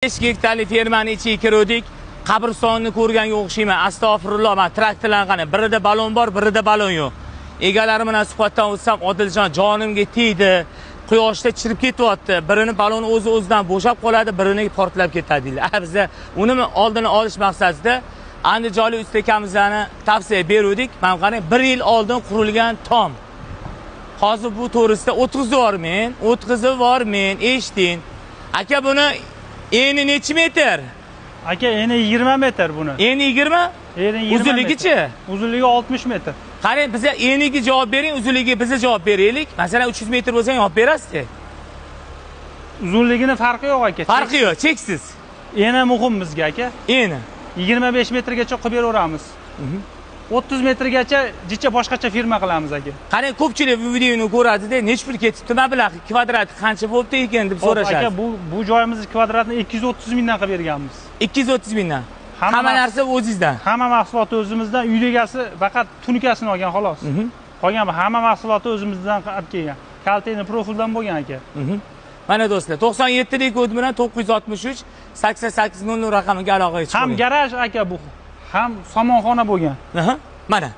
5 gektarlik fermani ichiga kirdik. Qabristonni ko'rganga o'xshayman. Astag'firulloh, men traktorlar qani, birida balon bor, birida balon yo'q. Egalarim bilan suhbatdan o'tsam, Odiljon jonimga tegdi. Quyoshda chirib ketyapti. Birini balon o'zidan bo'shab qoladi, birini portlab ketadi deydilar. Bizda uni oldini olish maqsadida andijonlik ustakamizlarni tavsiya berdik. Men qarang, 1 yil oldin qurilgan tom. Hozir bu to'g'risida o'tkazvormen, eshiting. Aka, buni eni necha metr? Aka, eni 20 metr buni. Eni 20? Eni 20. Uzunligichi? Uzunligi 60 metr. Qarang, biza eniga javob bering, uzunligiga biza javob beraylik. Masalan, 300 metr bo'lsa, javob berasiz. Uzunligini farqi yo'q aka. Farqi yo'q, cheksiz. Eni muhim bizga aka. Eni 25 metrgacha qilib beraveramiz. 30 metrgacha jicha boshqacha firma qilamiz aka. Qarang, ko'pchilik bu videoni ko'radi-da, nech pul ketibdi, mablag' kvadrat qancha bo'libdi ekan deb so'rashadi. Aka, bu joyimizni kvadratini 230 mingdan qilib berganmiz. 230 mingdan. Hamma narsa o'zingizdan. Hamma mahsulot o'zimizdan, uy egasi faqat tunikasini olgan xolos. Qolgan hamma mahsulot o'zimizdan olib kelgan. Kalteni profildan bo'lgan aka. Mana do'stlar, 97lik kod bilan 963 8800 raqamiga aloqa chiqing. Ham garaj aka bu, ham somonxona bo'lgan. Mana